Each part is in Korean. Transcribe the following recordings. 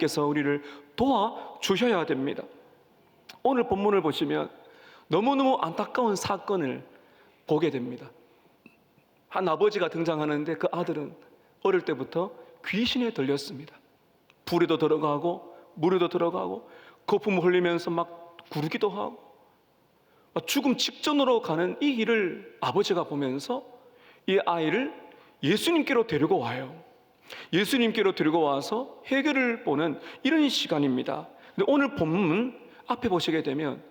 께서 우리를 도와주셔야 됩니다. 오늘 본문을 보시면 너무너무 안타까운 사건을 보게 됩니다. 한 아버지가 등장하는데 그 아들은 어릴 때부터 귀신에 들렸습니다. 불에도 들어가고 물에도 들어가고 거품을 흘리면서 막 구르기도 하고 죽음 직전으로 가는 이 일을 아버지가 보면서 이 아이를 예수님께로 데리고 와요. 예수님께로 데리고 와서 해결을 보는 이런 시간입니다. 근데 오늘 본문 앞에 보시게 되면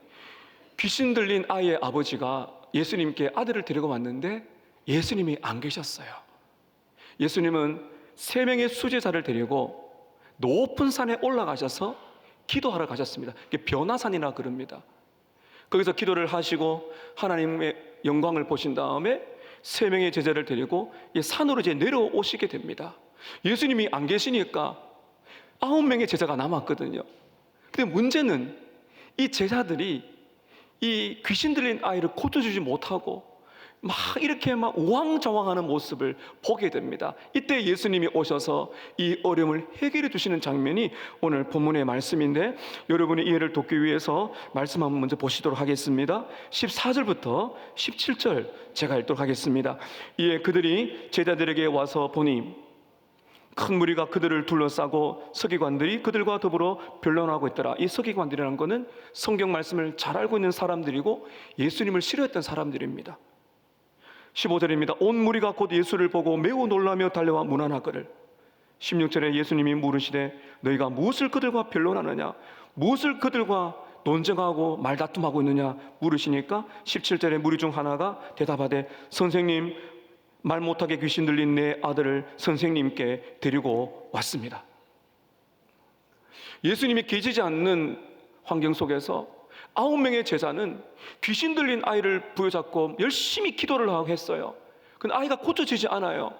귀신 들린 아이의 아버지가 예수님께 아들을 데리고 왔는데 예수님이 안 계셨어요. 예수님은 3명의 수제자를 데리고 높은 산에 올라가셔서 기도하러 가셨습니다. 이게 변화산이라 그럽니다. 거기서 기도를 하시고 하나님의 영광을 보신 다음에 3명의 제자를 데리고 이 산으로 이제 내려오시게 됩니다. 예수님이 안 계시니까 9명의 제자가 남았거든요. 근데 문제는 이 제자들이 이 귀신 들린 아이를 고쳐주지 못하고 막 이렇게 막 우왕좌왕하는 모습을 보게 됩니다. 이때 예수님이 오셔서 이 어려움을 해결해 주시는 장면이 오늘 본문의 말씀인데, 여러분의 이해를 돕기 위해서 말씀 한번 먼저 보시도록 하겠습니다. 14절부터 17절 제가 읽도록 하겠습니다. 이에 그들이 제자들에게 와서 보니 큰 무리가 그들을 둘러싸고 서기관들이 그들과 더불어 변론하고 있더라. 이 서기관들이라는 것은 성경 말씀을 잘 알고 있는 사람들이고 예수님을 싫어했던 사람들입니다. 15절입니다. 온 무리가 곧 예수를 보고 매우 놀라며 달려와 문안하거늘. 16절에 예수님이 물으시되 너희가 무엇을 그들과 변론하느냐, 무엇을 그들과 논쟁하고 말다툼하고 있느냐 물으시니까 17절에 무리 중 하나가 대답하되 선생님, 말 못하게 귀신 들린 내 아들을 선생님께 데리고 왔습니다. 예수님이 계시지 않는 환경 속에서 9명의 제자는 귀신 들린 아이를 부여잡고 열심히 기도를 하고 했어요. 근데 아이가 고쳐지지 않아요.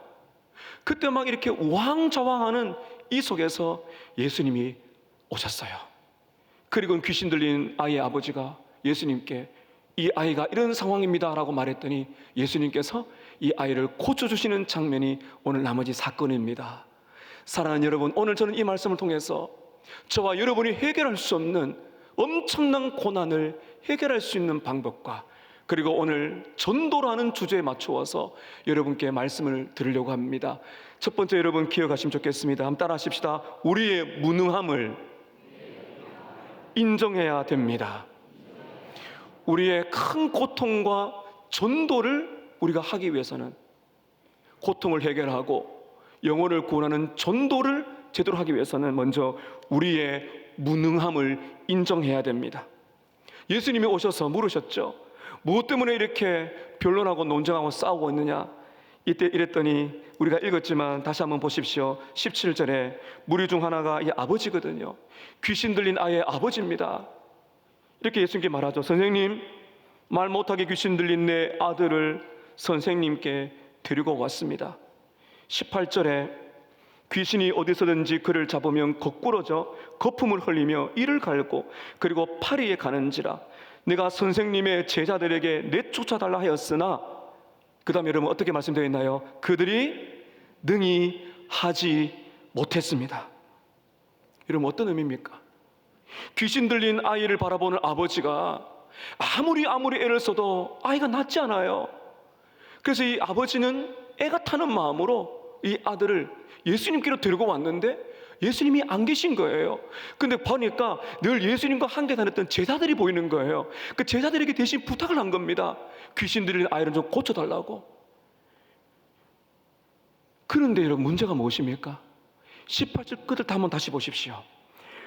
그때 막 이렇게 우왕좌왕하는 이 속에서 예수님이 오셨어요. 그리고 귀신 들린 아이의 아버지가 예수님께 이 아이가 이런 상황입니다 라고 말했더니 예수님께서 이 아이를 고쳐주시는 장면이 오늘 나머지 사건입니다. 사랑하는 여러분, 오늘 저는 이 말씀을 통해서 저와 여러분이 해결할 수 없는 엄청난 고난을 해결할 수 있는 방법과, 그리고 오늘 전도라는 주제에 맞추어서 여러분께 말씀을 드리려고 합니다. 첫 번째, 여러분 기억하시면 좋겠습니다. 한번 따라 하십시다. 우리의 무능함을 인정해야 됩니다. 우리의 큰 고통과 전도를 우리가 하기 위해서는, 고통을 해결하고 영혼을 구원하는 전도를 제대로 하기 위해서는 먼저 우리의 무능함을 인정해야 됩니다. 예수님이 오셔서 물으셨죠. 무엇 때문에 이렇게 변론하고 논쟁하고 싸우고 있느냐? 이때 이랬더니 우리가 읽었지만 다시 한번 보십시오. 17절에 무리 중 하나가 이 아버지거든요. 귀신 들린 아이의 아버지입니다. 이렇게 예수님께 말하죠. 선생님, 말 못하게 귀신 들린 내 아들을 선생님께 데리고 왔습니다. 18절에 귀신이 어디서든지 그를 잡으면 거꾸러져 거품을 흘리며 이를 갈고 그리고 파리에 가는지라 내가 선생님의 제자들에게 내쫓아달라 하였으나, 그 다음에 여러분 어떻게 말씀되어 있나요? 그들이 능히 하지 못했습니다. 여러분 어떤 의미입니까? 귀신 들린 아이를 바라보는 아버지가 아무리 애를 써도 아이가 낫지 않아요. 그래서 이 아버지는 애가 타는 마음으로 이 아들을 예수님께로 데리고 왔는데 예수님이 안 계신 거예요. 근데 보니까 늘 예수님과 함께 다녔던 제자들이 보이는 거예요. 그 제자들에게 대신 부탁을 한 겁니다. 귀신 들린 아이를 좀 고쳐달라고. 그런데 여러분 문제가 무엇입니까? 18절 끝을 한번 다시 보십시오.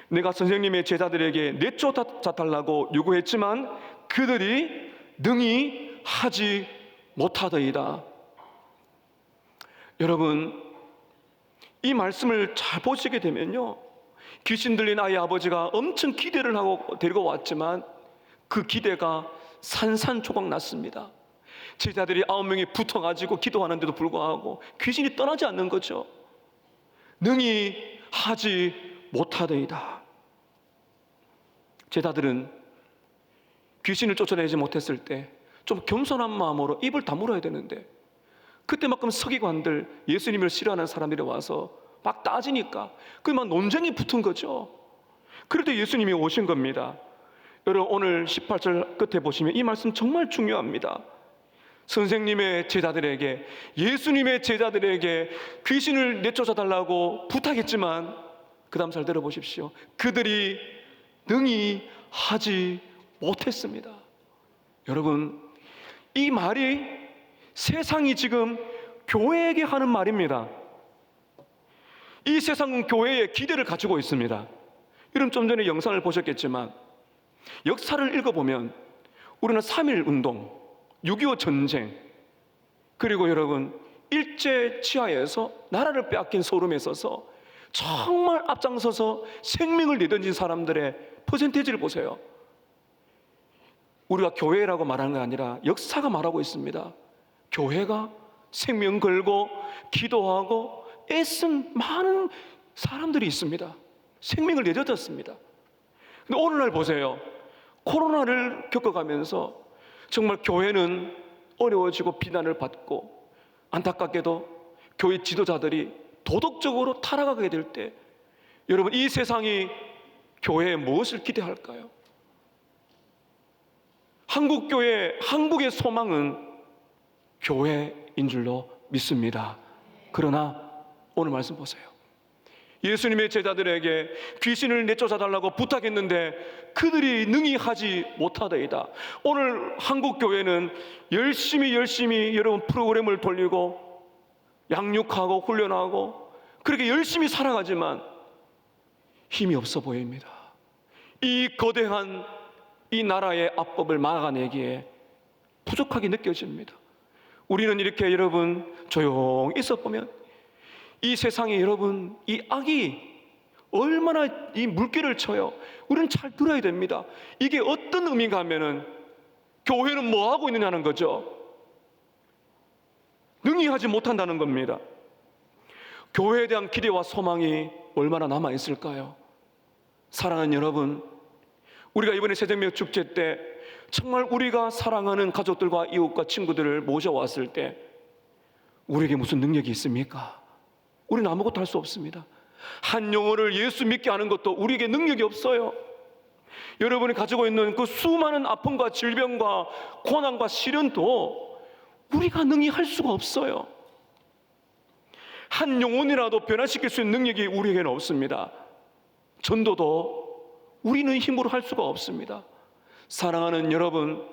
내가 선생님의 제자들에게 내쫓아달라고 요구했지만 그들이 능히 하지 못하더이다. 여러분, 이 말씀을 잘 보시게 되면요, 귀신 들린 아이 아버지가 엄청 기대를 하고 데리고 왔지만 그 기대가 산산조각 났습니다. 제자들이 9명이 붙어가지고 기도하는데도 불구하고 귀신이 떠나지 않는 거죠. 능히 하지 못하더이다. 제자들은 귀신을 쫓아내지 못했을 때 좀 겸손한 마음으로 입을 다물어야 되는데, 그때만큼 서기관들, 예수님을 싫어하는 사람들이 와서 막 따지니까 그만 논쟁이 붙은 거죠. 그럴 때 예수님이 오신 겁니다. 여러분, 오늘 18절 끝에 보시면 이 말씀 정말 중요합니다. 선생님의 제자들에게, 예수님의 제자들에게 귀신을 내쫓아 달라고 부탁했지만 그 다음 잘 들어보십시오. 그들이 능히 하지 못했습니다. 여러분, 이 말이 세상이 지금 교회에게 하는 말입니다. 이 세상은 교회에 기대를 가지고 있습니다. 여러분, 좀 전에 영상을 보셨겠지만 역사를 읽어보면 우리는 3.1 운동, 6.25 전쟁, 그리고 여러분 일제 치하에서 나라를 빼앗긴 소름에 있어서 정말 앞장서서 생명을 내던진 사람들의 퍼센테이지를 보세요. 우리가 교회라고 말하는 게 아니라 역사가 말하고 있습니다. 교회가 생명 걸고 기도하고 애쓴 많은 사람들이 있습니다. 생명을 내줬습니다. 근데 오늘날 보세요. 코로나를 겪어가면서 정말 교회는 어려워지고 비난을 받고, 안타깝게도 교회 지도자들이 도덕적으로 타락하게 될 때, 여러분, 이 세상이 교회에 무엇을 기대할까요? 한국교회, 한국의 소망은 교회인 줄로 믿습니다. 그러나 오늘 말씀 보세요. 예수님의 제자들에게 귀신을 내쫓아달라고 부탁했는데 그들이 능히 하지 못하더이다. 오늘 한국교회는 열심히 여러분 프로그램을 돌리고 양육하고 훈련하고 그렇게 열심히 살아가지만 힘이 없어 보입니다. 이 거대한 이 나라의 압법을 막아내기에 부족하게 느껴집니다. 우리는 이렇게 여러분 조용히 있어 보면 이 세상에 여러분 이 악이 얼마나 이 물결을 쳐요. 우리는 잘 들어야 됩니다. 이게 어떤 의미인가 하면은 교회는 뭐 하고 있느냐는 거죠. 능히 하지 못한다는 겁니다. 교회에 대한 기대와 소망이 얼마나 남아 있을까요? 사랑하는 여러분, 우리가 이번에 새정명 축제 때 정말 우리가 사랑하는 가족들과 이웃과 친구들을 모셔왔을 때 우리에게 무슨 능력이 있습니까? 우리는 아무것도 할 수 없습니다. 한 영혼을 예수 믿게 하는 것도 우리에게 능력이 없어요. 여러분이 가지고 있는 그 수많은 아픔과 질병과 고난과 시련도 우리가 능히 할 수가 없어요. 한 영혼이라도 변화시킬 수 있는 능력이 우리에게는 없습니다. 전도도 우리는 힘으로 할 수가 없습니다. 사랑하는 여러분,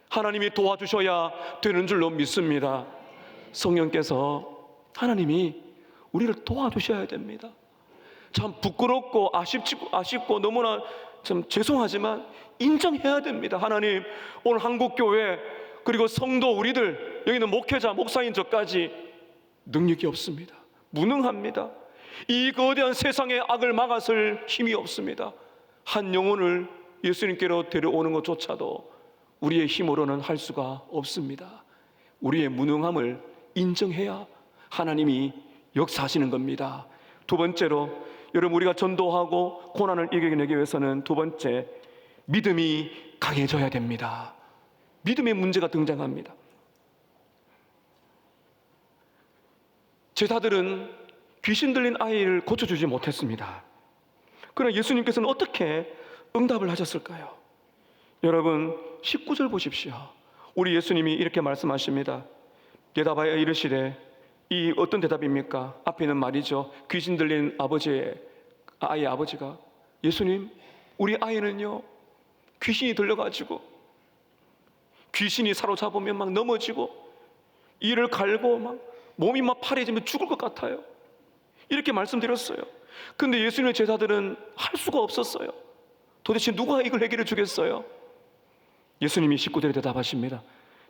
하나님이 도와주셔야 되는 줄로 믿습니다. 성령께서 하나님이 우리를 도와주셔야 됩니다. 참 부끄럽고 아쉽고 너무나 참 죄송하지만 인정해야 됩니다. 하나님, 오늘 한국교회 그리고 성도 우리들, 여기는 목회자, 목사인 저까지 능력이 없습니다. 무능합니다. 이 거대한 세상의 악을 막아설 힘이 없습니다. 한 영혼을 예수님께로 데려오는 것조차도 우리의 힘으로는 할 수가 없습니다. 우리의 무능함을 인정해야 하나님이 역사하시는 겁니다. 두 번째로, 여러분, 우리가 전도하고 고난을 이겨내기 위해서는 두 번째, 믿음이 강해져야 됩니다. 믿음의 문제가 등장합니다. 제자들은 귀신 들린 아이를 고쳐주지 못했습니다. 그러나 예수님께서는 어떻게 응답을 하셨을까요? 여러분, 19절 보십시오. 우리 예수님이 이렇게 말씀하십니다. 대답하여 이르시되, 이 어떤 대답입니까? 앞에 있는 말이죠. 귀신 들린 아이의 아버지가, 예수님, 우리 아이는요 귀신이 들려가지고 귀신이 사로잡으면 막 넘어지고 이를 갈고 막 몸이 막 파래지면 죽을 것 같아요. 이렇게 말씀드렸어요. 근데 예수님의 제자들은 할 수가 없었어요. 도대체 누가 이걸 해결해 주겠어요? 예수님이 19절에 대답하십니다.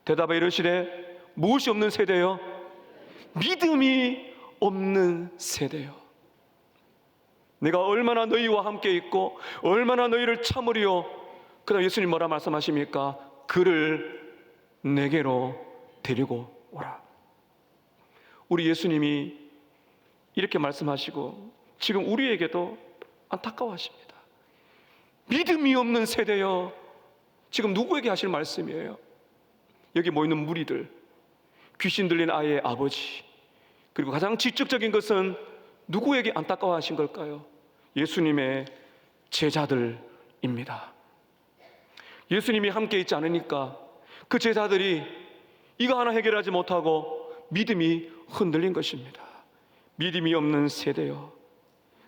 대답에 이르시되, 무엇이 없는 세대요? 믿음이 없는 세대요. 내가 얼마나 너희와 함께 있고 얼마나 너희를 참으리요. 그 다음 예수님 뭐라 말씀하십니까? 그를 내게로 데리고 오라. 우리 예수님이 이렇게 말씀하시고 지금 우리에게도 안타까워하십니다. 믿음이 없는 세대요. 지금 누구에게 하실 말씀이에요? 여기 모이는 무리들, 귀신 들린 아이의 아버지, 그리고 가장 직접적인 것은 누구에게 안타까워하신 걸까요? 예수님의 제자들입니다. 예수님이 함께 있지 않으니까 그 제자들이 이거 하나 해결하지 못하고 믿음이 흔들린 것입니다. 믿음이 없는 세대여,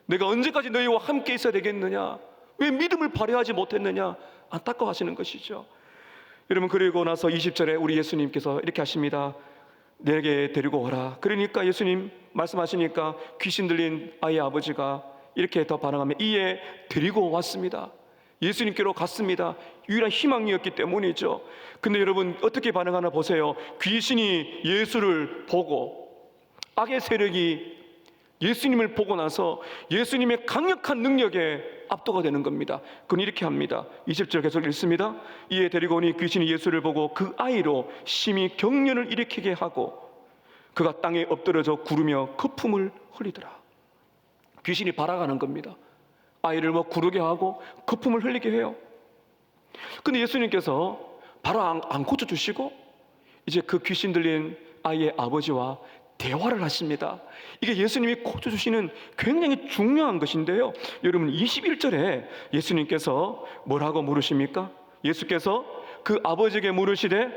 내가 언제까지 너희와 함께 있어야 되겠느냐? 왜 믿음을 발휘하지 못했느냐? 안타까워하시는 것이죠. 여러분, 그리고 나서 20절에 우리 예수님께서 이렇게 하십니다. 내게 데리고 오라. 그러니까 예수님 말씀하시니까 귀신 들린 아이의 아버지가 이렇게 더 반응하며 이에 데리고 왔습니다. 예수님께로 갔습니다. 유일한 희망이었기 때문이죠. 근데 여러분 어떻게 반응하나 보세요. 귀신이 예수를 보고, 악의 세력이 예수님을 보고 나서 예수님의 강력한 능력에 압도가 되는 겁니다. 그건 이렇게 합니다. 20절 계속 읽습니다. 이에 데리고 오니 귀신이 예수를 보고 그 아이로 심히 경련을 일으키게 하고 그가 땅에 엎드러져 구르며 거품을 흘리더라. 귀신이 발악하는 겁니다. 아이를 구르게 하고 거품을 흘리게 해요. 근데 예수님께서 바로 안 고쳐주시고 이제 그 귀신 들린 아이의 아버지와 대화를 하십니다. 이게 예수님이 고쳐주시는 굉장히 중요한 것인데요. 여러분 21절에 예수님께서 뭐라고 물으십니까? 예수께서 그 아버지에게 물으시되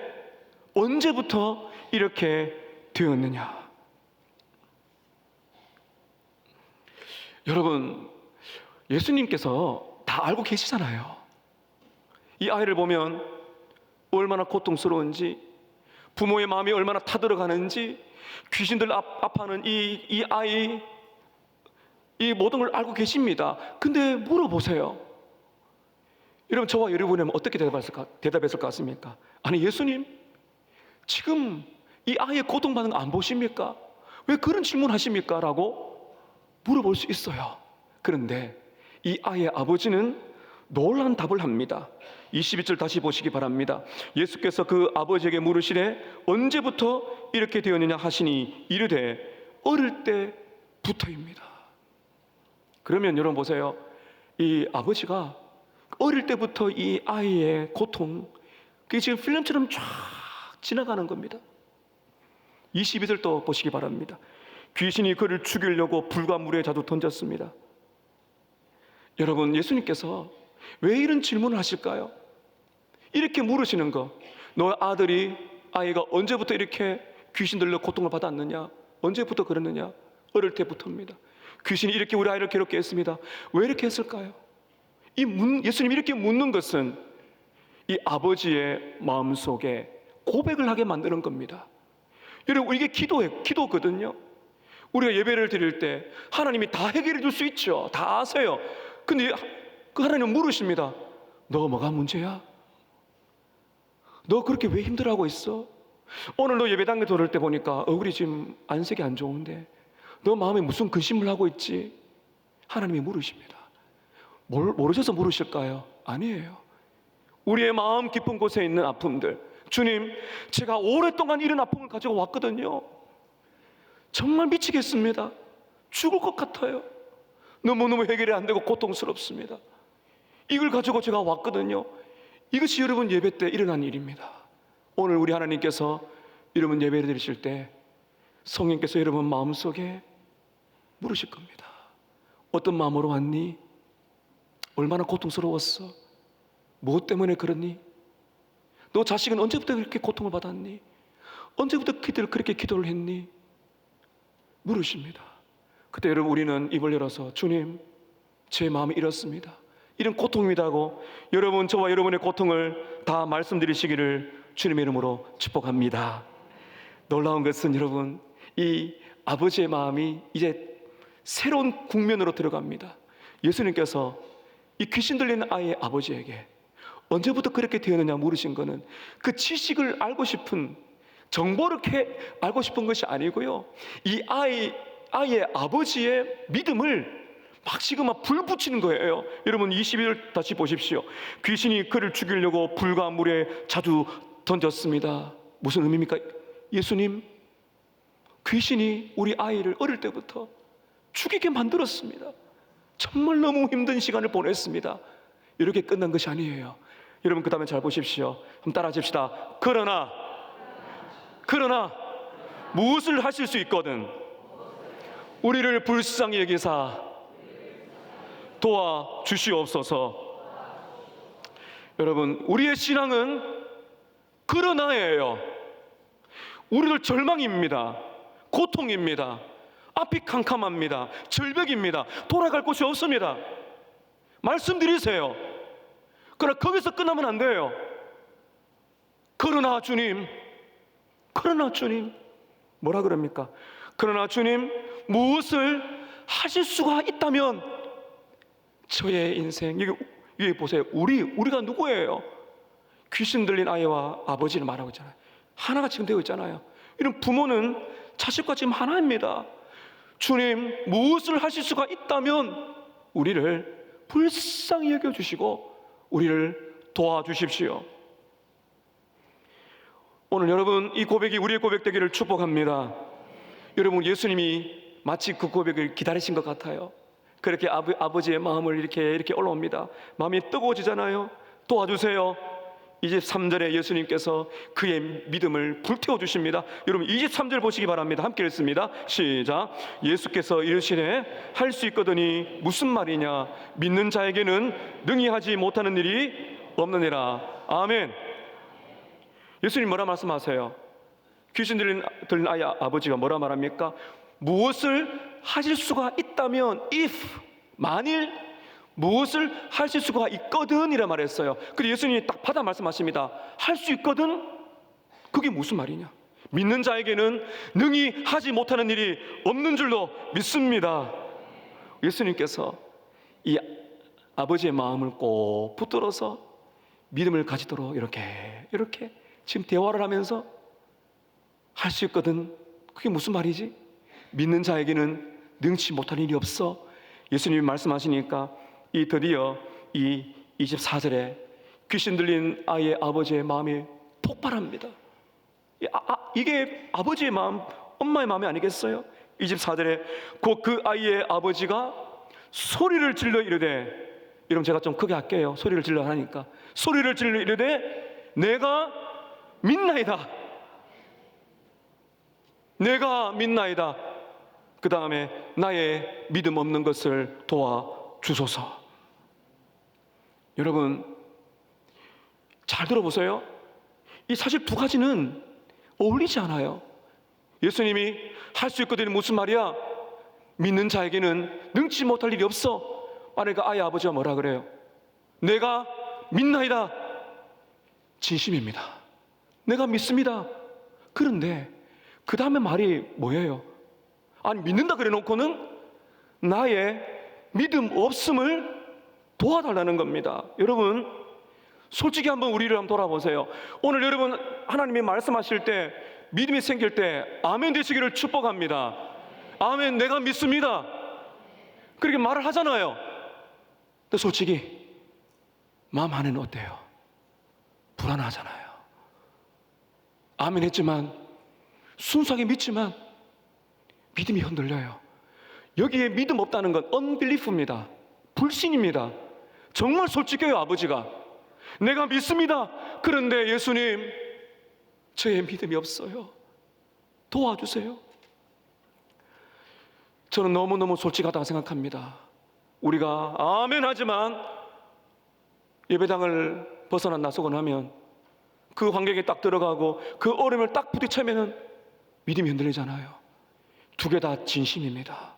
언제부터 이렇게 되었느냐? 여러분 예수님께서 다 알고 계시잖아요. 이 아이를 보면 얼마나 고통스러운지, 부모의 마음이 얼마나 타들어가는지, 귀신들 아파하는 이 아이, 이 모든 걸 알고 계십니다. 근데 물어보세요. 여러분 저와 여러분이면 어떻게 대답했을 것 같습니까? 아니 예수님, 지금 이 아이의 고통받는 거 안 보십니까? 왜 그런 질문하십니까? 라고 물어볼 수 있어요. 그런데 이 아이의 아버지는 놀라운 답을 합니다. 22절 다시 보시기 바랍니다. 예수께서 그 아버지에게 물으시되 언제부터 이렇게 되었느냐 하시니 이르되 어릴 때부터입니다. 그러면 여러분 보세요. 이 아버지가 어릴 때부터 이 아이의 고통, 그게 지금 필름처럼 쫙 지나가는 겁니다. 22절 또 보시기 바랍니다. 귀신이 그를 죽이려고 불과 물에 자주 던졌습니다. 여러분 예수님께서 왜 이런 질문을 하실까요? 이렇게 물으시는 거, 너 아이가 언제부터 이렇게 귀신 들려 고통을 받았느냐? 언제부터 그랬느냐? 어릴 때부터입니다. 귀신이 이렇게 우리 아이를 괴롭게 했습니다. 왜 이렇게 했을까요? 예수님이 이렇게 묻는 것은 이 아버지의 마음속에 고백을 하게 만드는 겁니다. 여러분 이게 기도거든요. 우리가 예배를 드릴 때 하나님이 다 해결해 줄 수 있죠. 다 아세요. 근데 그 하나님은 물으십니다. 너 뭐가 문제야? 너 그렇게 왜 힘들어하고 있어? 오늘 너 예배당에 들어올 때 보니까 얼굴이 지금 안색이 안 좋은데 너 마음에 무슨 근심을 하고 있지? 하나님이 물으십니다. 모르셔서 물으실까요? 아니에요. 우리의 마음 깊은 곳에 있는 아픔들, 주님, 제가 오랫동안 이런 아픔을 가지고 왔거든요. 정말 미치겠습니다. 죽을 것 같아요. 너무너무 해결이 안 되고 고통스럽습니다. 이걸 가지고 제가 왔거든요. 이것이 여러분 예배 때 일어난 일입니다. 오늘 우리 하나님께서 여러분 예배를 드리실 때 성령께서 여러분 마음속에 물으실 겁니다. 어떤 마음으로 왔니? 얼마나 고통스러웠어? 무엇 때문에 그러니? 너 자식은 언제부터 그렇게 고통을 받았니? 언제부터 그렇게 기도를 했니? 물으십니다. 그때 여러분 우리는 입을 열어서 주님, 제 마음이 이렇습니다. 이런 고통이라고 여러분, 저와 여러분의 고통을 다 말씀드리시기를 주님의 이름으로 축복합니다. 놀라운 것은 여러분, 이 아버지의 마음이 이제 새로운 국면으로 들어갑니다. 예수님께서 이 귀신 들리는 아이의 아버지에게 언제부터 그렇게 되었느냐 물으신 것은 그 지식을 알고 싶은, 정보를 알고 싶은 것이 아니고요, 이 아이의 아버지의 믿음을 지금 불 붙이는 거예요. 여러분 22절 다시 보십시오. 귀신이 그를 죽이려고 불과 물에 자주 던졌습니다. 무슨 의미입니까? 예수님, 귀신이 우리 아이를 어릴 때부터 죽이게 만들었습니다. 정말 너무 힘든 시간을 보냈습니다. 이렇게 끝난 것이 아니에요. 여러분 그 다음에 잘 보십시오. 한번 따라 하십시다. 그러나 무엇을 하실 수 있거든 우리를 불쌍히 여기사 도와주시옵소서. 여러분, 우리의 신앙은 그러나예요. 우리들 절망입니다. 고통입니다. 앞이 캄캄합니다. 절벽입니다. 돌아갈 곳이 없습니다. 말씀드리세요. 그러나 거기서 끝나면 안 돼요. 그러나 주님, 뭐라 그럽니까? 그러나 주님, 무엇을 하실 수가 있다면 저의 인생, 여기 보세요. 우리가 누구예요? 귀신 들린 아이와 아버지를 말하고 있잖아요. 하나가 지금 되어 있잖아요. 이런 부모는 자식과 지금 하나입니다. 주님, 무엇을 하실 수가 있다면 우리를 불쌍히 여겨주시고 우리를 도와주십시오. 오늘 여러분, 이 고백이 우리의 고백 되기를 축복합니다. 여러분, 예수님이 마치 그 고백을 기다리신 것 같아요. 그렇게 아버지의 마음을 이렇게 올라옵니다. 마음이 뜨거워지잖아요. 도와주세요. 23절에 예수님께서 그의 믿음을 불태워 주십니다. 여러분, 23절 보시기 바랍니다. 함께 읽습니다. 시작. 예수께서 이르시되 할 수 있거든이 무슨 말이냐? 믿는 자에게는 능히 하지 못하는 일이 없느니라. 아멘. 예수님 뭐라 말씀하세요? 귀신 들린 아이 아버지가 뭐라 말합니까? 무엇을 하실 수가 있다면, if, 만일 무엇을 하실 수가 있거든 이라 말했어요. 그리고 예수님이 딱 받아 말씀하십니다. 할 수 있거든? 그게 무슨 말이냐? 믿는 자에게는 능히 하지 못하는 일이 없는 줄로 믿습니다. 예수님께서 이 아버지의 마음을 꼭 붙들어서 믿음을 가지도록 이렇게 지금 대화를 하면서 할 수 있거든. 그게 무슨 말이지? 믿는 자에게는 능치 못할 일이 없어. 예수님이 말씀하시니까 드디어 이 24절에 귀신 들린 아이의 아버지의 마음이 폭발합니다. 이게 아버지의 마음, 엄마의 마음이 아니겠어요? 24절에 곧 그 아이의 아버지가 소리를 질러 이르되, 여러분 제가 좀 크게 할게요. 소리를 질러 하니까. 소리를 질러 이르되 내가 믿나이다. 내가 믿나이다. 그 다음에 나의 믿음 없는 것을 도와주소서. 여러분 잘 들어보세요. 이 사실 두 가지는 어울리지 않아요. 예수님이 할 수 있거든 무슨 말이야? 믿는 자에게는 능치 못할 일이 없어. 그러니까 아이 아버지가 뭐라 그래요? 내가 믿나이다. 진심입니다. 내가 믿습니다. 그런데 그 다음에 말이 뭐예요? 아니 믿는다 그래 놓고는 나의 믿음 없음을 도와달라는 겁니다. 여러분 솔직히 한번 우리를 한번 돌아보세요. 오늘 여러분 하나님이 말씀하실 때 믿음이 생길 때 아멘 되시기를 축복합니다. 아멘, 내가 믿습니다. 그렇게 말을 하잖아요. 근데 솔직히 마음 안에는 어때요? 불안하잖아요. 아멘 했지만, 순수하게 믿지만 믿음이 흔들려요. 여기에 믿음 없다는 건 unbelief입니다. 불신입니다. 정말 솔직해요. 아버지가 내가 믿습니다. 그런데 예수님, 저의 믿음이 없어요. 도와주세요. 저는 너무너무 솔직하다고 생각합니다. 우리가 아멘 하지만 예배당을 벗어나 나서고 나면 그 환경에 딱 들어가고 그 어려움을 딱 부딪히면 믿음이 흔들리잖아요. 두 개 다 진심입니다.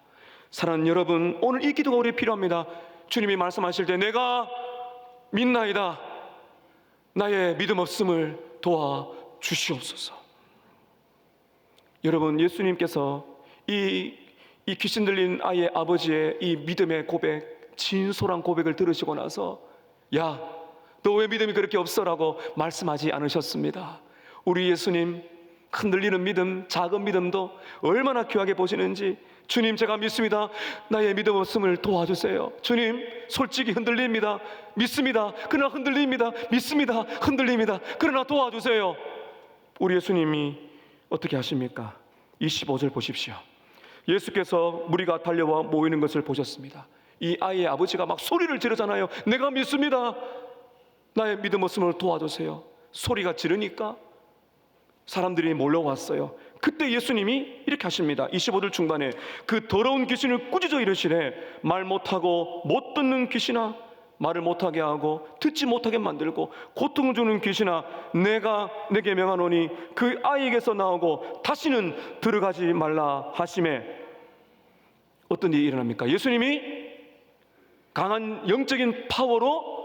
사랑하는 여러분, 오늘 이 기도가 우리에 필요합니다. 주님이 말씀하실 때 내가 믿나이다. 나의 믿음 없음을 도와주시옵소서. 여러분, 예수님께서 이 귀신 들린 아이의 아버지의 이 믿음의 고백, 진솔한 고백을 들으시고 나서 야, 너 왜 믿음이 그렇게 없어라고 말씀하지 않으셨습니다. 우리 예수님 흔들리는 믿음, 작은 믿음도 얼마나 귀하게 보시는지. 주님, 제가 믿습니다. 나의 믿음 없음을 도와주세요. 주님, 솔직히 흔들립니다. 믿습니다. 그러나 흔들립니다. 믿습니다. 흔들립니다. 그러나 도와주세요. 우리 예수님이 어떻게 하십니까? 25절 보십시오. 예수께서 무리가 달려와 모이는 것을 보셨습니다. 이 아이의 아버지가 막 소리를 지르잖아요. 내가 믿습니다. 나의 믿음 없음을 도와주세요. 소리가 지르니까 사람들이 몰려왔어요. 그때 예수님이 이렇게 하십니다. 25절 중반에 그 더러운 귀신을 꾸짖어 이르시되 말 못하고 못 듣는 귀신아 말을 못하게 하고 듣지 못하게 만들고 고통을 주는 귀신아 내가 내게 명하노니 그 아이에게서 나오고 다시는 들어가지 말라 하시매 어떤 일이 일어납니까? 예수님이 강한 영적인 파워로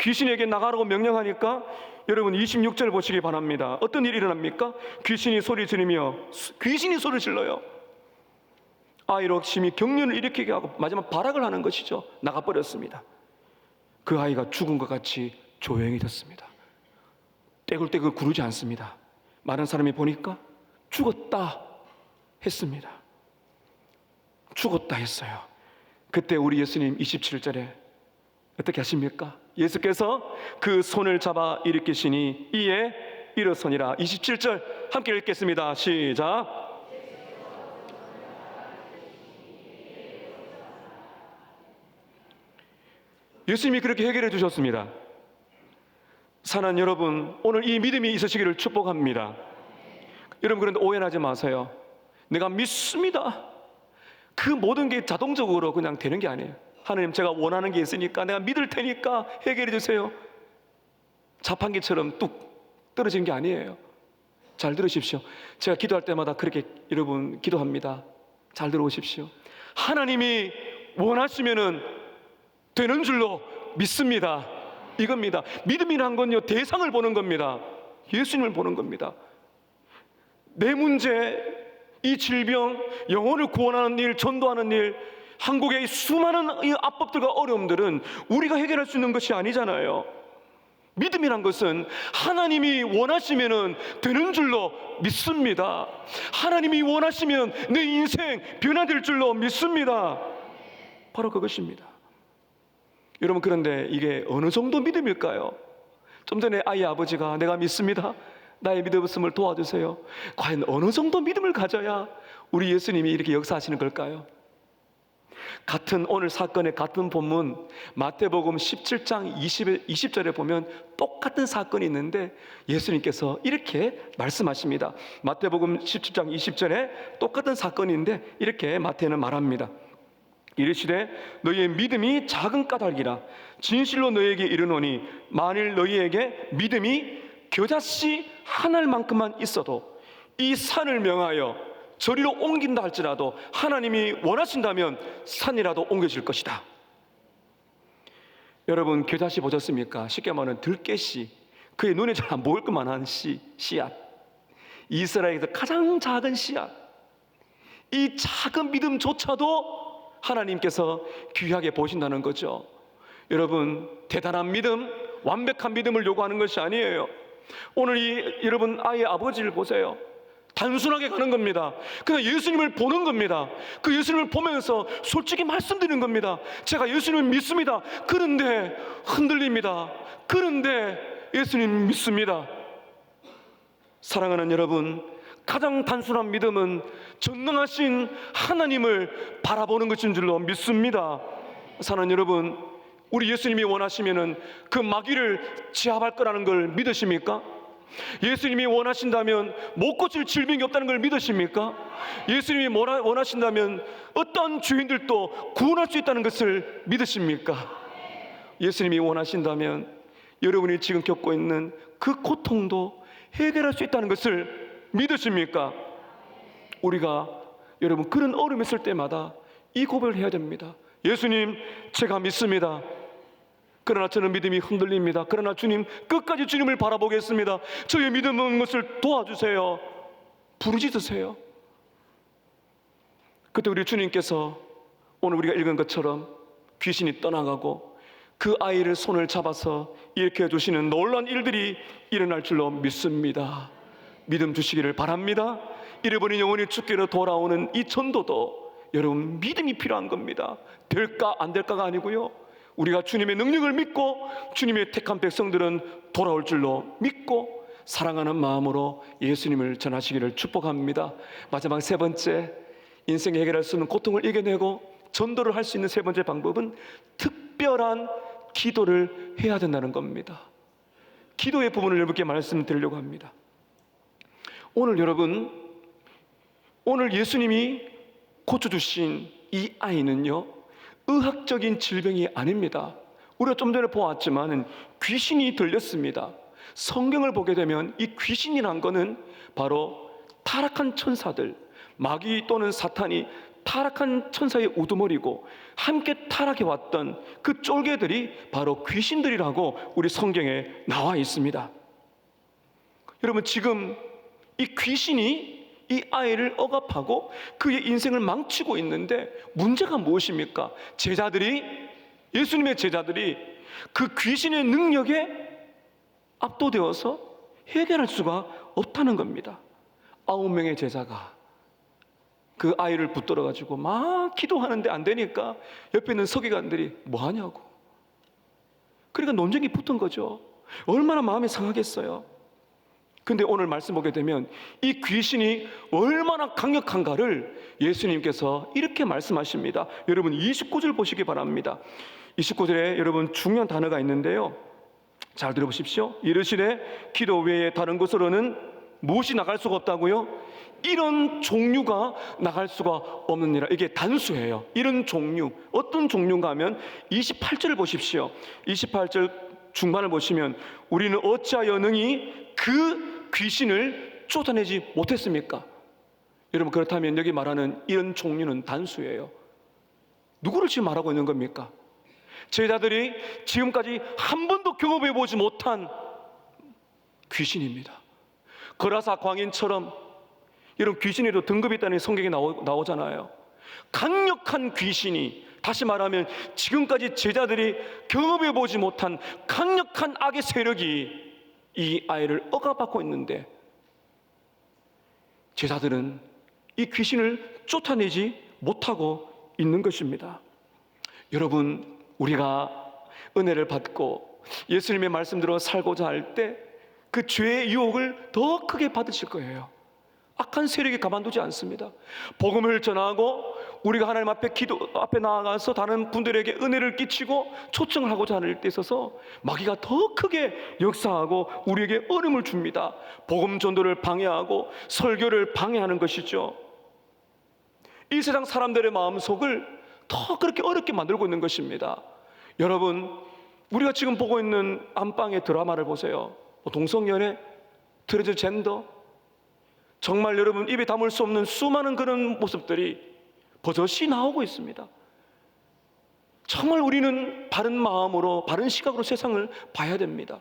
귀신에게 나가라고 명령하니까 여러분 26절 보시기 바랍니다. 어떤 일이 일어납니까? 귀신이 소리 지르며 귀신이 소리 질러요. 아이로 심히 경련을 일으키게 하고 마지막 발악을 하는 것이죠. 나가버렸습니다. 그 아이가 죽은 것 같이 조용해졌습니다. 떼굴떼굴 구르지 않습니다. 많은 사람이 보니까 죽었다 했습니다. 죽었다 했어요. 그때 우리 예수님 27절에 어떻게 하십니까? 예수께서 그 손을 잡아 일으키시니 이에 일어서니라. 27절 함께 읽겠습니다. 시작. 예수님이 그렇게 해결해 주셨습니다. 사랑하는 여러분, 오늘 이 믿음이 있으시기를 축복합니다. 여러분 그런데 오해하지 마세요. 내가 믿습니다. 그 모든 게 자동적으로 그냥 되는 게 아니에요. 하나님 제가 원하는 게 있으니까 내가 믿을 테니까 해결해 주세요. 자판기처럼 뚝 떨어지는 게 아니에요. 잘 들으십시오. 제가 기도할 때마다 그렇게 여러분 기도합니다. 잘 들어오십시오. 하나님이 원하시면은 되는 줄로 믿습니다. 이겁니다. 믿음이란 건요 대상을 보는 겁니다. 예수님을 보는 겁니다. 내 문제, 이 질병, 영혼을 구원하는 일, 전도하는 일, 한국의 수많은 이 압법들과 어려움들은 우리가 해결할 수 있는 것이 아니잖아요. 믿음이란 것은 하나님이 원하시면 되는 줄로 믿습니다. 하나님이 원하시면 내 인생 변화될 줄로 믿습니다. 바로 그것입니다. 여러분 그런데 이게 어느 정도 믿음일까요? 좀 전에 아이 아버지가 내가 믿습니다. 나의 믿음 없음을 도와주세요. 과연 어느 정도 믿음을 가져야 우리 예수님이 이렇게 역사하시는 걸까요? 같은 오늘 사건의 같은 본문 마태복음 17장 20절에 보면 똑같은 사건이 있는데 예수님께서 이렇게 말씀하십니다. 마태복음 17장 20절에 똑같은 사건인데 이렇게 마태는 말합니다. 이르시되 너희의 믿음이 작은 까닭이라 진실로 너희에게 이르노니 만일 너희에게 믿음이 겨자씨 한 알만큼만 있어도 이 산을 명하여 저리로 옮긴다 할지라도 하나님이 원하신다면 산이라도 옮겨질 것이다. 여러분 겨자씨 보셨습니까? 쉽게 말하면 들깨씨, 그의 눈에 잘 안 보일 것만한 씨앗, 이스라엘에서 가장 작은 씨앗. 이 작은 믿음조차도 하나님께서 귀하게 보신다는 거죠. 여러분 대단한 믿음, 완벽한 믿음을 요구하는 것이 아니에요. 오늘 여러분 아이의 아버지를 보세요. 단순하게 가는 겁니다. 그냥 예수님을 보는 겁니다. 그 예수님을 보면서 솔직히 말씀드리는 겁니다. 제가 예수님을 믿습니다. 그런데 흔들립니다. 그런데 예수님 믿습니다. 사랑하는 여러분, 가장 단순한 믿음은 전능하신 하나님을 바라보는 것인 줄로 믿습니다. 사랑하는 여러분, 우리 예수님이 원하시면은 그 마귀를 제압할 거라는 걸 믿으십니까? 예수님이 원하신다면 못 고칠 질병이 없다는 걸 믿으십니까? 예수님이 원하신다면 어떤 죄인들도 구원할 수 있다는 것을 믿으십니까? 예수님이 원하신다면 여러분이 지금 겪고 있는 그 고통도 해결할 수 있다는 것을 믿으십니까? 우리가 여러분 그런 어려움이 있을 때마다 이 고백을 해야 됩니다. 예수님 제가 믿습니다. 그러나 저는 믿음이 흔들립니다. 그러나 주님 끝까지 주님을 바라보겠습니다. 저의 믿음 없는 것을 도와주세요. 부르짖으세요. 그때 우리 주님께서 오늘 우리가 읽은 것처럼 귀신이 떠나가고 그 아이를 손을 잡아서 일으켜 주시는 놀라운 일들이 일어날 줄로 믿습니다. 믿음 주시기를 바랍니다. 잃어버린 영혼이 주께로 돌아오는 이 전도도 여러분 믿음이 필요한 겁니다. 될까 안 될까가 아니고요, 우리가 주님의 능력을 믿고 주님의 택한 백성들은 돌아올 줄로 믿고 사랑하는 마음으로 예수님을 전하시기를 축복합니다. 마지막 세 번째, 인생에 해결할 수 있는 고통을 이겨내고 전도를 할 수 있는 세 번째 방법은 특별한 기도를 해야 된다는 겁니다. 기도의 부분을 여러분께 말씀드리려고 합니다. 오늘 여러분 오늘 예수님이 고쳐주신 이 아이는요, 의학적인 질병이 아닙니다. 우리가 좀 전에 보았지만 귀신이 들렸습니다. 성경을 보게 되면 이 귀신이란 거는 바로 타락한 천사들, 마귀 또는 사탄이 타락한 천사의 우두머리고 함께 타락해 왔던 그 쫄개들이 바로 귀신들이라고 우리 성경에 나와 있습니다. 여러분, 지금 이 귀신이 이 아이를 억압하고 그의 인생을 망치고 있는데 문제가 무엇입니까? 예수님의 제자들이 그 귀신의 능력에 압도되어서 해결할 수가 없다는 겁니다. 9명의 제자가 그 아이를 붙들어 가지고 막 기도하는데 안 되니까 옆에 있는 서기관들이 뭐 하냐고. 그러니까 논쟁이 붙은 거죠. 얼마나 마음이 상하겠어요. 근데 오늘 말씀 보게 되면 이 귀신이 얼마나 강력한가를 예수님께서 이렇게 말씀하십니다. 여러분 29절 보시기 바랍니다. 29절에 여러분 중요한 단어가 있는데요, 잘 들어보십시오. 이르시되 기도 외에 다른 곳으로는 무엇이 나갈 수가 없다고요? 이런 종류가 나갈 수가 없느니라. 이게 단수예요. 이런 종류, 어떤 종류인가 하면 28절을 보십시오. 28절 중반을 보시면 우리는 어찌하여 능히 그 귀신을 쫓아내지 못했습니까? 여러분, 그렇다면 여기 말하는 이런 종류는 단수예요. 누구를 지금 말하고 있는 겁니까? 제자들이 지금까지 한 번도 경험해 보지 못한 귀신입니다. 거라사 광인처럼 이런 귀신에도 등급이 있다는 성경에 나오잖아요. 강력한 귀신이, 다시 말하면 지금까지 제자들이 경험해 보지 못한 강력한 악의 세력이 이 아이를 억압하고 있는데 제자들은 이 귀신을 쫓아내지 못하고 있는 것입니다. 여러분, 우리가 은혜를 받고 예수님의 말씀대로 살고자 할 때 그 죄의 유혹을 더 크게 받으실 거예요. 악한 세력이 가만두지 않습니다. 복음을 전하고 우리가 하나님 앞에 앞에 나아가서 다른 분들에게 은혜를 끼치고 초청을 하고자 하는 데 있어서 마귀가 더 크게 역사하고 우리에게 어려움을 줍니다. 복음 전도를 방해하고 설교를 방해하는 것이죠. 이 세상 사람들의 마음속을 더 그렇게 어렵게 만들고 있는 것입니다. 여러분, 우리가 지금 보고 있는 안방의 드라마를 보세요. 동성연애, 트랜스젠더, 정말 여러분 입에 담을 수 없는 수많은 그런 모습들이 버젓이 나오고 있습니다. 정말 우리는 바른 마음으로, 바른 시각으로 세상을 봐야 됩니다.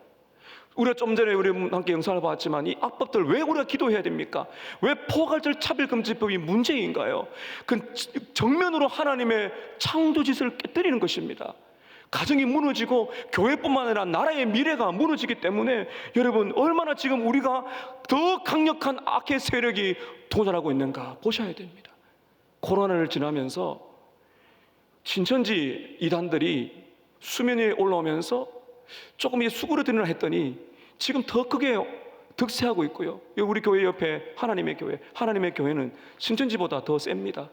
우리가 좀 전에 우리 함께 영상을 봤지만 이 악법들 왜 우리가 기도해야 됩니까? 왜 포괄적 차별금지법이 문제인가요? 그 정면으로 하나님의 창조짓을 깨뜨리는 것입니다. 가정이 무너지고 교회뿐만 아니라 나라의 미래가 무너지기 때문에 여러분, 얼마나 지금 우리가 더 강력한 악의 세력이 도전하고 있는가 보셔야 됩니다. 코로나를 지나면서 신천지 이단들이 수면 위에 올라오면서 조금 수그러드리나 했더니 지금 더 크게 득세하고 있고요. 우리 교회 옆에 하나님의 교회는 신천지보다 더 셉니다.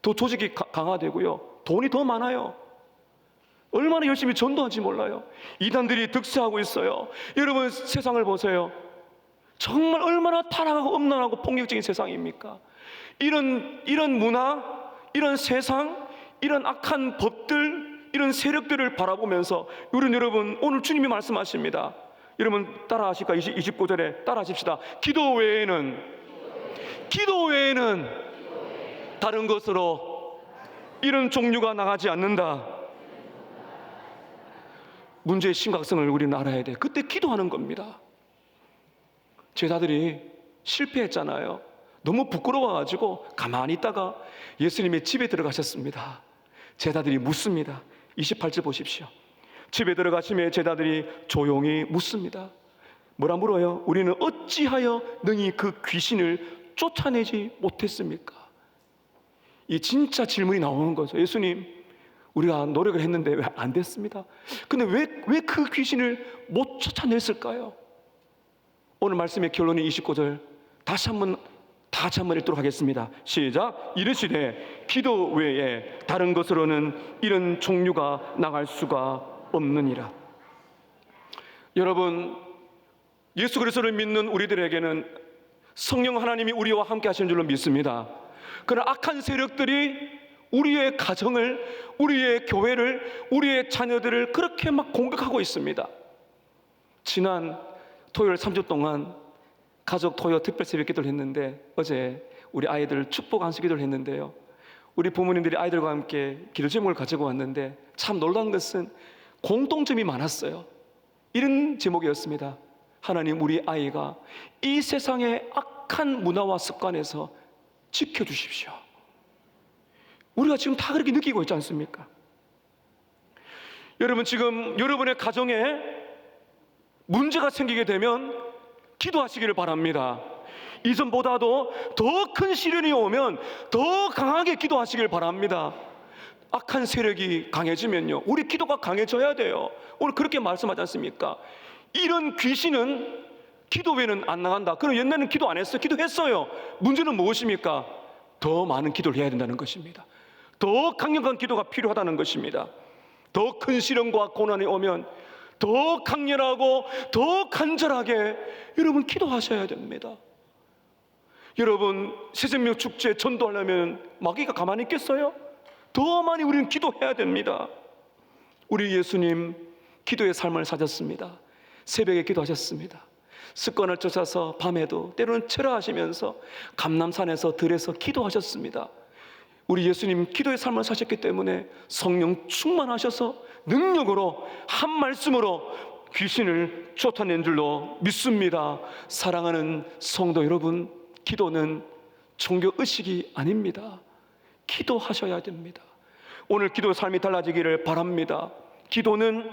더 조직이 강화되고요, 돈이 더 많아요. 얼마나 열심히 전도하는지 몰라요. 이단들이 득세하고 있어요. 여러분, 세상을 보세요. 정말 얼마나 타락하고 음란하고 폭력적인 세상입니까? 이런 문화, 이런 세상, 이런 악한 법들, 이런 세력들을 바라보면서 우리는 여러분, 오늘 주님이 말씀하십니다. 여러분 따라하실까? 29절에 따라하십시다. 기도 외에는 다른 것으로 이런 종류가 나가지 않는다. 문제의 심각성을 우리는 알아야 돼. 그때 기도하는 겁니다. 제자들이 실패했잖아요. 너무 부끄러워가지고 가만히 있다가 예수님의 집에 들어가셨습니다. 제자들이 묻습니다. 28절 보십시오. 집에 들어가시며 제자들이 조용히 묻습니다. 뭐라 물어요? 우리는 어찌하여 능히 그 귀신을 쫓아내지 못했습니까? 이 진짜 질문이 나오는 거죠. 예수님, 우리가 노력을 했는데 왜 안 됐습니다? 근데 왜 그 귀신을 못 쫓아냈을까요? 오늘 말씀의 결론이 29절 다시 한번 읽도록 하겠습니다. 시작. 이르시되 기도 외에 다른 것으로는 이런 종류가 나갈 수가 없느니라. 여러분, 예수 그리스도를 믿는 우리들에게는 성령 하나님이 우리와 함께 하시는 줄로 믿습니다. 그러나 악한 세력들이 우리의 가정을, 우리의 교회를, 우리의 자녀들을 그렇게 막 공격하고 있습니다. 지난 토요일 3주 동안 가족 토요 특별 새벽 기도를 했는데, 어제 우리 아이들 축복 안수 기도를 했는데요, 우리 부모님들이 아이들과 함께 기도 제목을 가지고 왔는데 참 놀라운 것은 공통점이 많았어요. 이런 제목이었습니다. 하나님, 우리 아이가 이 세상의 악한 문화와 습관에서 지켜주십시오. 우리가 지금 다 그렇게 느끼고 있지 않습니까? 여러분, 지금 여러분의 가정에 문제가 생기게 되면 기도하시기를 바랍니다. 이전보다도 더 큰 시련이 오면 더 강하게 기도하시길 바랍니다. 악한 세력이 강해지면요, 우리 기도가 강해져야 돼요. 오늘 그렇게 말씀하지 않습니까? 이런 귀신은 기도 외에는 안 나간다. 그럼 옛날에는 기도 안 했어요? 기도했어요. 문제는 무엇입니까? 더 많은 기도를 해야 된다는 것입니다. 더 강력한 기도가 필요하다는 것입니다. 더 큰 시련과 고난이 오면 더 강렬하고 더 간절하게 여러분 기도하셔야 됩니다. 여러분, 새생명 축제 전도하려면 마귀가 가만히 있겠어요? 더 많이 우리는 기도해야 됩니다. 우리 예수님 기도의 삶을 사셨습니다. 새벽에 기도하셨습니다. 습관을 쫓아서 밤에도 때로는 철야하시면서 감람산에서 들에서 기도하셨습니다. 우리 예수님 기도의 삶을 사셨기 때문에 성령 충만하셔서 능력으로 한 말씀으로 귀신을 쫓아낸 줄로 믿습니다. 사랑하는 성도 여러분, 기도는 종교 의식이 아닙니다. 기도하셔야 됩니다. 오늘 기도의 삶이 달라지기를 바랍니다. 기도는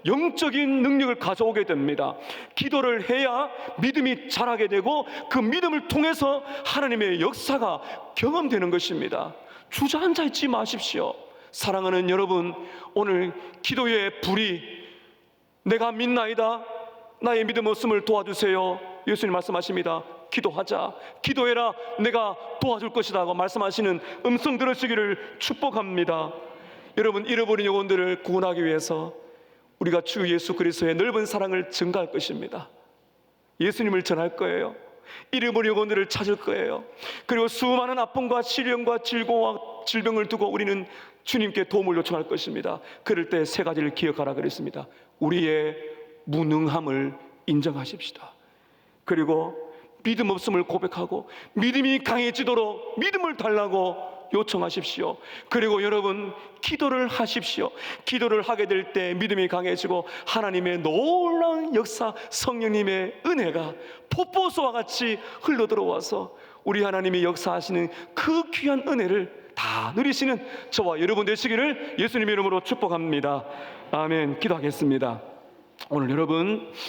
영적인 능력을 가져오게 됩니다. 기도를 해야 믿음이 자라게 되고 그 믿음을 통해서 하나님의 역사가 경험되는 것입니다. 주저앉아 있지 마십시오. 사랑하는 여러분, 오늘 기도의 불이 내가 믿나이다, 나의 믿음 없음을 도와주세요. 예수님 말씀하십니다. 기도하자, 기도해라, 내가 도와줄 것이다 하고 말씀하시는 음성 들으시기를 축복합니다. 여러분, 잃어버린 영혼들을 구원하기 위해서 우리가 주 예수 그리스도의 넓은 사랑을 증가할 것입니다. 예수님을 전할 거예요. 잃어버린 영혼들을 찾을 거예요. 그리고 수많은 아픔과 시련과 질고와 질병을 두고 우리는 주님께 도움을 요청할 것입니다. 그럴 때 세 가지를 기억하라 그랬습니다. 우리의 무능함을 인정하십시다. 그리고 믿음 없음을 고백하고 믿음이 강해지도록 믿음을 달라고 요청하십시오. 그리고 여러분, 기도를 하십시오. 기도를 하게 될 때 믿음이 강해지고 하나님의 놀라운 역사, 성령님의 은혜가 폭포수와 같이 흘러들어와서 우리 하나님이 역사하시는 그 귀한 은혜를 다 누리시는 저와 여러분 되시기를 예수님의 이름으로 축복합니다. 아멘. 기도하겠습니다. 오늘 여러분